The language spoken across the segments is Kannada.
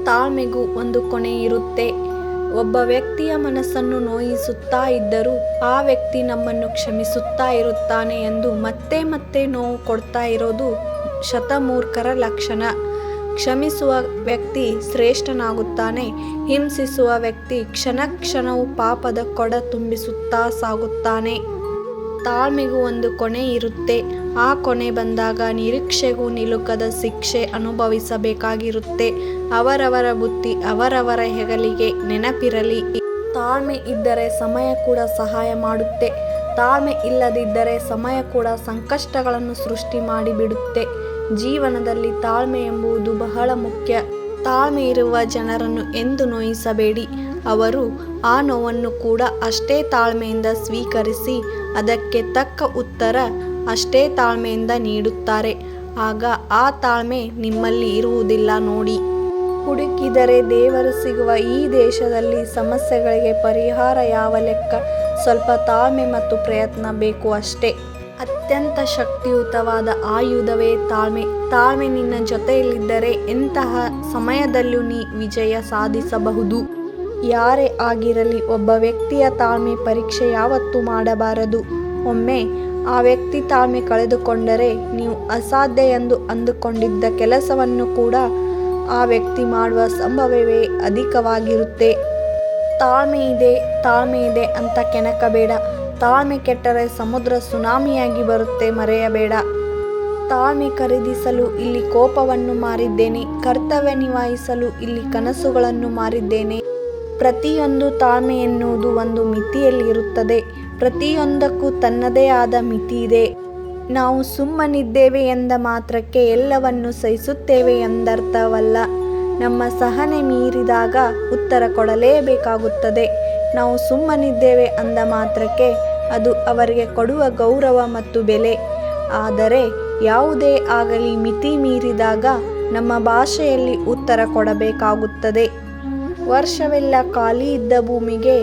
ತಾಳ್ಮೆಗೂ ಒಂದು ಕೊನೆ ಇರುತ್ತೆ. ಒಬ್ಬ ವ್ಯಕ್ತಿಯ ಮನಸ್ಸನ್ನು ನೋಯಿಸುತ್ತಾ ಇದ್ದರೂ ಆ ವ್ಯಕ್ತಿ ನಮ್ಮನ್ನು ಕ್ಷಮಿಸುತ್ತಾ ಇರುತ್ತಾನೆ ಎಂದು ಮತ್ತೆ ಮತ್ತೆ ನೋವು ಕೊಡ್ತಾ ಇರೋದು ಶತಮೂರ್ಖರ ಲಕ್ಷಣ. ಕ್ಷಮಿಸುವ ವ್ಯಕ್ತಿ ಶ್ರೇಷ್ಠನಾಗುತ್ತಾನೆ. ಹಿಂಸಿಸುವ ವ್ಯಕ್ತಿ ಕ್ಷಣ ಕ್ಷಣವೂ ಪಾಪದ ಕೊಡ ತುಂಬಿಸುತ್ತಾ ಸಾಗುತ್ತಾನೆ. ತಾಳ್ಮೆಗೂ ಒಂದು ಕೊನೆ ಇರುತ್ತೆ. ಆ ಕೊನೆ ಬಂದಾಗ ನಿರೀಕ್ಷೆಗೂ ನಿಲುಕದ ಶಿಕ್ಷೆ ಅನುಭವಿಸಬೇಕಾಗಿರುತ್ತೆ. ಅವರವರ ಬುದ್ಧಿ ಅವರವರ ಹೆಗಲಿಗೆ. ನೆನಪಿರಲಿ, ತಾಳ್ಮೆ ಇದ್ದರೆ ಸಮಯ ಕೂಡ ಸಹಾಯ ಮಾಡುತ್ತೆ. ತಾಳ್ಮೆ ಇಲ್ಲದಿದ್ದರೆ ಸಮಯ ಕೂಡ ಸಂಕಷ್ಟಗಳನ್ನು ಸೃಷ್ಟಿ ಮಾಡಿಬಿಡುತ್ತೆ. ಜೀವನದಲ್ಲಿ ತಾಳ್ಮೆ ಎಂಬುದು ಬಹಳ ಮುಖ್ಯ. ತಾಳ್ಮೆ ಇರುವ ಜನರನ್ನು ಎಂದು ನೋಯಿಸಬೇಡಿ. ಅವರು ಆ ನೋವನ್ನು ಕೂಡ ಅಷ್ಟೇ ತಾಳ್ಮೆಯಿಂದ ಸ್ವೀಕರಿಸಿ ಅದಕ್ಕೆ ತಕ್ಕ ಉತ್ತರ ಅಷ್ಟೇ ತಾಳ್ಮೆಯಿಂದ ನೀಡುತ್ತಾರೆ. ಆಗ ಆ ತಾಳ್ಮೆ ನಿಮ್ಮಲ್ಲಿ ಇರುವುದಿಲ್ಲ ನೋಡಿ. ಹುಡುಕಿದರೆ ದೇವರು ಸಿಗುವ ಈ ದೇಶದಲ್ಲಿ ಸಮಸ್ಯೆಗಳಿಗೆ ಪರಿಹಾರ ಯಾವ ಲೆಕ್ಕ? ಸ್ವಲ್ಪ ತಾಳ್ಮೆ ಮತ್ತು ಪ್ರಯತ್ನ ಬೇಕು ಅಷ್ಟೇ. ಅತ್ಯಂತ ಶಕ್ತಿಯುತವಾದ ಆಯುಧವೇ ತಾಳ್ಮೆ. ತಾಳ್ಮೆ ನಿನ್ನ ಜೊತೆಯಲ್ಲಿದ್ದರೆ ಎಂತಹ ಸಮಯದಲ್ಲೂ ನೀ ವಿಜಯ ಸಾಧಿಸಬಹುದು. ಯಾರೇ ಆಗಿರಲಿ, ಒಬ್ಬ ವ್ಯಕ್ತಿಯ ತಾಳ್ಮೆ ಪರೀಕ್ಷೆ ಯಾವತ್ತೂ ಮಾಡಬಾರದು. ಒಮ್ಮೆ ಆ ವ್ಯಕ್ತಿ ತಾಳ್ಮೆ ಕಳೆದುಕೊಂಡರೆ ನೀವು ಅಸಾಧ್ಯ ಎಂದು ಅಂದುಕೊಂಡಿದ್ದ ಕೆಲಸವನ್ನು ಕೂಡ ಆ ವ್ಯಕ್ತಿ ಮಾಡುವ ಸಂಭವವೇ ಅಧಿಕವಾಗಿರುತ್ತೆ. ತಾಳ್ಮೆ ಇದೆ ಅಂತ ಕೆಣಕಬೇಡ. ತಾಳ್ಮೆ ಕೆಟ್ಟರೆ ಸಮುದ್ರ ಸುನಾಮಿಯಾಗಿ ಬರುತ್ತೆ, ಮರೆಯಬೇಡ. ತಾಳ್ಮೆ ಖರೀದಿಸಲು ಇಲ್ಲಿ ಕೋಪವನ್ನು ಮಾರಿದ್ದೇನೆ, ಕರ್ತವ್ಯ ನಿಭಾಯಿಸಲು ಇಲ್ಲಿ ಕನಸುಗಳನ್ನು ಮಾರಿದ್ದೇನೆ. ಪ್ರತಿಯೊಂದು ತಾಳ್ಮೆ ಎನ್ನುವುದು ಒಂದು ಮಿತಿಯಲ್ಲಿ ಇರುತ್ತದೆ. ಪ್ರತಿಯೊಂದಕ್ಕೂ ತನ್ನದೇ ಆದ ಮಿತಿ ಇದೆ. ನಾವು ಸುಮ್ಮನಿದ್ದೇವೆ ಎಂದ ಮಾತ್ರಕ್ಕೆ ಎಲ್ಲವನ್ನು ಸಹಿಸುತ್ತೇವೆ ಎಂದರ್ಥವಲ್ಲ. ನಮ್ಮ ಸಹನೆ ಮೀರಿದಾಗ ಉತ್ತರ ಕೊಡಲೇಬೇಕಾಗುತ್ತದೆ. ನಾವು ಸುಮ್ಮನಿದ್ದೇವೆ ಅಂದ ಮಾತ್ರಕ್ಕೆ ಅದು ಅವರಿಗೆ ಕೊಡುವ ಗೌರವ ಮತ್ತು ಬೆಲೆ. ಆದರೆ ಯಾವುದೇ ಆಗಲಿ ಮಿತಿ ಮೀರಿದಾಗ ನಮ್ಮ ಭಾಷೆಯಲ್ಲಿ ಉತ್ತರ ಕೊಡಬೇಕಾಗುತ್ತದೆ. ವರ್ಷವೆಲ್ಲ ಖಾಲಿ ಇದ್ದ ಭೂಮಿಗೆ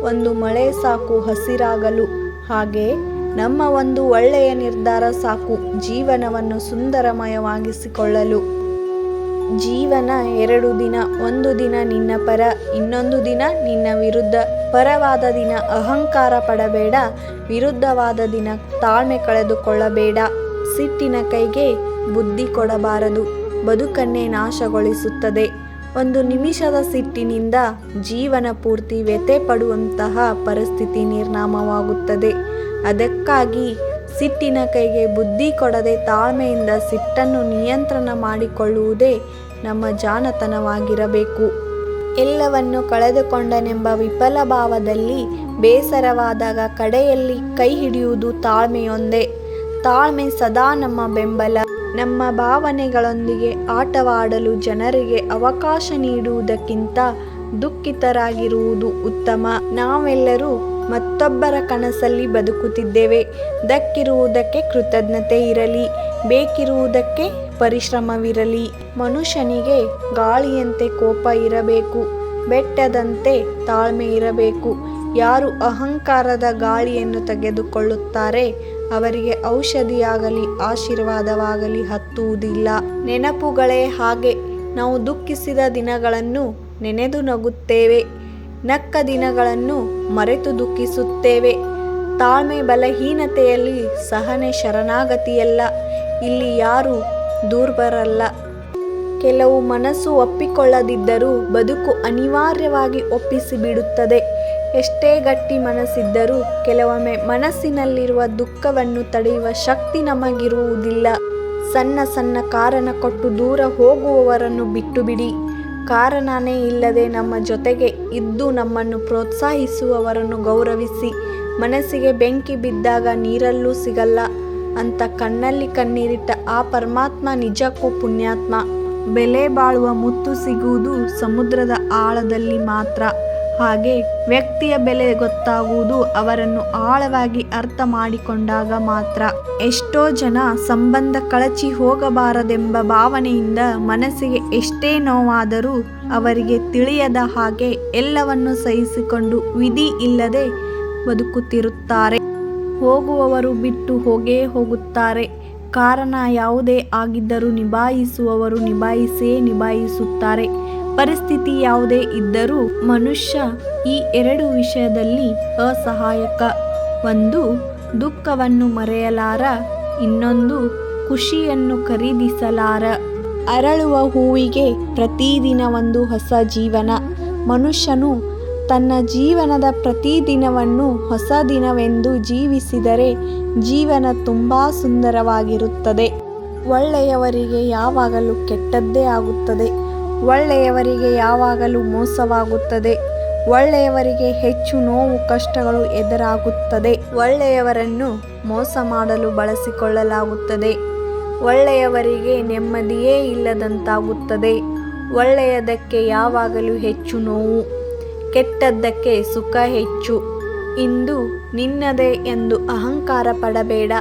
ಒಂದು ಮಳೆ ಸಾಕು ಹಸಿರಾಗಲು. ಹಾಗೆ ನಮ್ಮ ಒಂದು ಒಳ್ಳೆಯ ನಿರ್ಧಾರ ಸಾಕು ಜೀವನವನ್ನು ಸುಂದರಮಯವಾಗಿಸಿಕೊಳ್ಳಲು. ಜೀವನ 2 ದಿನ. ಒಂದು ದಿನ ನಿನ್ನ ಪರ, ಇನ್ನೊಂದು ದಿನ ನಿನ್ನ ವಿರುದ್ಧ. ಪರವಾದ ದಿನ ಅಹಂಕಾರ ಪಡಬೇಡ, ವಿರುದ್ಧವಾದ ದಿನ ತಾಳ್ಮೆ ಕಳೆದುಕೊಳ್ಳಬೇಡ. ಸಿಟ್ಟಿನ ಕೈಗೆ ಬುದ್ಧಿ ಕೊಡಬಾರದು, ಬದುಕನ್ನೇ ನಾಶಗೊಳಿಸುತ್ತದೆ. ಒಂದು ನಿಮಿಷದ ಸಿಟ್ಟಿನಿಂದ ಜೀವನ ಪೂರ್ತಿ ವ್ಯಥೆ ಪಡುವಂತಹ ಪರಿಸ್ಥಿತಿ ನಿರ್ಮಾಣವಾಗುತ್ತದೆ. ಅದಕ್ಕಾಗಿ ಸಿಟ್ಟಿನ ಕೈಗೆ ಬುದ್ಧಿ ಕೊಡದೆ ತಾಳ್ಮೆಯಿಂದ ಸಿಟ್ಟನ್ನು ನಿಯಂತ್ರಣ ಮಾಡಿಕೊಳ್ಳುವುದೇ ನಮ್ಮ ಜಾಣತನವಾಗಿರಬೇಕು. ಎಲ್ಲವನ್ನು ಕಳೆದುಕೊಂಡನೆಂಬ ವಿಫಲ ಭಾವದಲ್ಲಿ ಬೇಸರವಾದಾಗ ಕಡೆಯಲ್ಲಿ ಕೈ ಹಿಡಿಯುವುದು ತಾಳ್ಮೆಯೊಂದೇ. ತಾಳ್ಮೆ ಸದಾ ನಮ್ಮ ಬೆಂಬಲ. ನಮ್ಮ ಭಾವನೆಗಳೊಂದಿಗೆ ಆಟವಾಡಲು ಜನರಿಗೆ ಅವಕಾಶ ನೀಡುವುದಕ್ಕಿಂತ ದುಃಖಿತರಾಗಿರುವುದು ಉತ್ತಮ. ನಾವೆಲ್ಲರೂ ಮತ್ತೊಬ್ಬರ ಕನಸಲ್ಲಿ ಬದುಕುತ್ತಿದ್ದೇವೆ. ದಕ್ಕಿರುವುದಕ್ಕೆ ಕೃತಜ್ಞತೆ ಇರಲಿ, ಬೇಕಿರುವುದಕ್ಕೆ ಪರಿಶ್ರಮವಿರಲಿ. ಮನುಷ್ಯನಿಗೆ ಗಾಳಿಯಂತೆ ಕೋಪ ಇರಬೇಕು, ಬೆಟ್ಟದಂತೆ ತಾಳ್ಮೆ ಇರಬೇಕು. ಯಾರು ಅಹಂಕಾರದ ಗಾಳಿಯನ್ನು ತೆಗೆದುಕೊಳ್ಳುತ್ತಾರೆ ಅವರಿಗೆ ಔಷಧಿಯಾಗಲಿ ಆಶೀರ್ವಾದವಾಗಲಿ ಹತ್ತುವುದಿಲ್ಲ. ನೆನಪುಗಳೇ ಹಾಗೆ. ನಾವು ದುಃಖಿಸಿದ ದಿನಗಳನ್ನು ನೆನೆದು ನಗುತ್ತೇವೆ, ನಕ್ಕ ದಿನಗಳನ್ನು ಮರೆತು ದುಃಖಿಸುತ್ತೇವೆ. ತಾಳ್ಮೆ ಬಲಹೀನತೆಯಲ್ಲಿ, ಸಹನೆ ಶರಣಾಗತಿಯಲ್ಲ. ಇಲ್ಲಿ ಯಾರೂ ದುರ್ಬಲರಲ್ಲ. ಕೆಲವು ಮನಸ್ಸು ಒಪ್ಪಿಕೊಳ್ಳದಿದ್ದರೂ ಬದುಕು ಅನಿವಾರ್ಯವಾಗಿ ಒಪ್ಪಿಸಿಬಿಡುತ್ತದೆ. ಎಷ್ಟೇ ಗಟ್ಟಿ ಮನಸ್ಸಿದ್ದರೂ ಕೆಲವೊಮ್ಮೆ ಮನಸ್ಸಿನಲ್ಲಿರುವ ದುಃಖವನ್ನು ತಡೆಯುವ ಶಕ್ತಿ ನಮಗಿರುವುದಿಲ್ಲ. ಸಣ್ಣ ಸಣ್ಣ ಕಾರಣ ಕೊಟ್ಟು ದೂರ ಹೋಗುವವರನ್ನು ಬಿಟ್ಟು ಬಿಡಿ. ಕಾರಣನೇ ಇಲ್ಲದೆ ನಮ್ಮ ಜೊತೆಗೆ ಇದ್ದು ನಮ್ಮನ್ನು ಪ್ರೋತ್ಸಾಹಿಸುವವರನ್ನು ಗೌರವಿಸಿ. ಮನಸ್ಸಿಗೆ ಬೆಂಕಿ ಬಿದ್ದಾಗ ನೀರಲ್ಲೂ ಸಿಗಲ್ಲ ಅಂತ ಕಣ್ಣಲ್ಲಿ ಕಣ್ಣೀರಿಟ್ಟ ಆ ಪರಮಾತ್ಮ ನಿಜಕ್ಕೂ ಪುಣ್ಯಾತ್ಮ. ಬೆಲೆ ಬಾಳುವ ಮುತ್ತು ಸಿಗುವುದು ಸಮುದ್ರದ ಆಳದಲ್ಲಿ ಮಾತ್ರ. ಹಾಗೆ ವ್ಯಕ್ತಿಯ ಬೆಲೆ ಗೊತ್ತಾಗುವುದು ಅವರನ್ನು ಆಳವಾಗಿ ಅರ್ಥ ಮಾಡಿಕೊಂಡಾಗ ಮಾತ್ರ. ಎಷ್ಟೋ ಜನ ಸಂಬಂಧ ಕಳಚಿ ಹೋಗಬಾರದೆಂಬ ಭಾವನೆಯಿಂದ ಮನಸ್ಸಿಗೆ ಎಷ್ಟೇ ನೋವಾದರೂ ಅವರಿಗೆ ತಿಳಿಯದ ಹಾಗೆ ಎಲ್ಲವನ್ನು ಸಹಿಸಿಕೊಂಡು ವಿಧಿ ಇಲ್ಲದೆ ಬದುಕುತ್ತಿರುತ್ತಾರೆ. ಹೋಗುವವರು ಬಿಟ್ಟು ಹೋಗೇ ಹೋಗುತ್ತಾರೆ. ಕಾರಣ ಯಾವುದೇ ಆಗಿದ್ದರೂ ನಿಭಾಯಿಸುವವರು ನಿಭಾಯಿಸುತ್ತಾರೆ. ಪರಿಸ್ಥಿತಿ ಯಾವುದೇ ಇದ್ದರೂ ಮನುಷ್ಯ ಈ ಎರಡು ವಿಷಯದಲ್ಲಿ ಅಸಹಾಯಕ. ಒಂದು, ದುಃಖವನ್ನು ಮರೆಯಲಾರ, ಇನ್ನೊಂದು ಖುಷಿಯನ್ನು ಖರೀದಿಸಲಾರ. ಅರಳುವ ಹೂವಿಗೆ ಪ್ರತಿದಿನ ಒಂದು ಹೊಸ ಜೀವನ. ಮನುಷ್ಯನು ತನ್ನ ಜೀವನದ ಪ್ರತಿದಿನವನ್ನು ಹೊಸ ದಿನವೆಂದು ಜೀವಿಸಿದರೆ ಜೀವನ ತುಂಬ ಸುಂದರವಾಗಿರುತ್ತದೆ. ಒಳ್ಳೆಯವರಿಗೆ ಯಾವಾಗಲೂ ಕೆಟ್ಟದ್ದೇ ಆಗುತ್ತದೆ. ಒಳ್ಳೆಯವರಿಗೆ ಯಾವಾಗಲೂ ಮೋಸವಾಗುತ್ತದೆ. ಒಳ್ಳೆಯವರಿಗೆ ಹೆಚ್ಚು ನೋವು ಕಷ್ಟಗಳು ಎದುರಾಗುತ್ತದೆ. ಒಳ್ಳೆಯವರನ್ನು ಮೋಸ ಮಾಡಲು ಬಳಸಿಕೊಳ್ಳಲಾಗುತ್ತದೆ. ಒಳ್ಳೆಯವರಿಗೆ ನೆಮ್ಮದಿಯೇ ಇಲ್ಲದಂತಾಗುತ್ತದೆ. ಒಳ್ಳೆಯದಕ್ಕೆ ಯಾವಾಗಲೂ ಹೆಚ್ಚು ನೋವು, ಕೆಟ್ಟದ್ದಕ್ಕೆ ಸುಖ ಹೆಚ್ಚು. ಇಂದು ನಿನ್ನದೇ ಎಂದು ಅಹಂಕಾರ ಪಡಬೇಡ.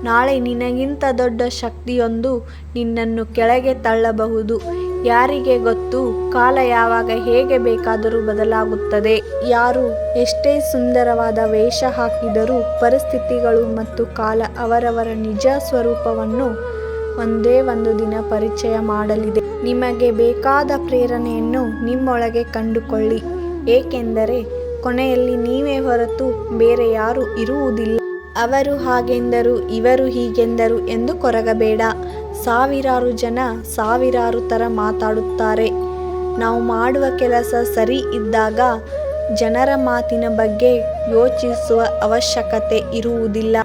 ನಾಳೆ ನಿನಗಿಂತ ದೊಡ್ಡ ಶಕ್ತಿಯೊಂದು ನಿನ್ನನ್ನು ಕೆಳಗೆ ತಳ್ಳಬಹುದು. ಯಾರಿಗೆ ಗೊತ್ತು, ಕಾಲ ಯಾವಾಗ ಹೇಗೆ ಬೇಕಾದರೂ ಬದಲಾಗುತ್ತದೆ. ಯಾರು ಎಷ್ಟೇ ಸುಂದರವಾದ ವೇಷ ಹಾಕಿದರೂ ಪರಿಸ್ಥಿತಿಗಳು ಮತ್ತು ಕಾಲ ಅವರವರ ನಿಜ ಸ್ವರೂಪವನ್ನು ಒಂದೇ ಒಂದು ದಿನ ಪರಿಚಯ ಮಾಡಲಿದೆ. ನಿಮಗೆ ಬೇಕಾದ ಪ್ರೇರಣೆಯನ್ನು ನಿಮ್ಮೊಳಗೆ ಕಂಡುಕೊಳ್ಳಿ. ಏಕೆಂದರೆ ಕೊನೆಯಲ್ಲಿ ನೀವೇ ಹೊರತು ಬೇರೆ ಯಾರೂ ಇರುವುದಿಲ್ಲ. ಅವರು ಹಾಗೆಂದರು, ಇವರು ಹೀಗೆಂದರು ಎಂದು ಕೊರಗಬೇಡ. ಸಾವಿರಾರು ಜನ ಸಾವಿರಾರು ಥರ ಮಾತಾಡುತ್ತಾರೆ. ನಾವು ಮಾಡುವ ಕೆಲಸ ಸರಿ ಇದ್ದಾಗ ಜನರ ಮಾತಿನ ಬಗ್ಗೆ ಯೋಚಿಸುವ ಅವಶ್ಯಕತೆ ಇರುವುದಿಲ್ಲ.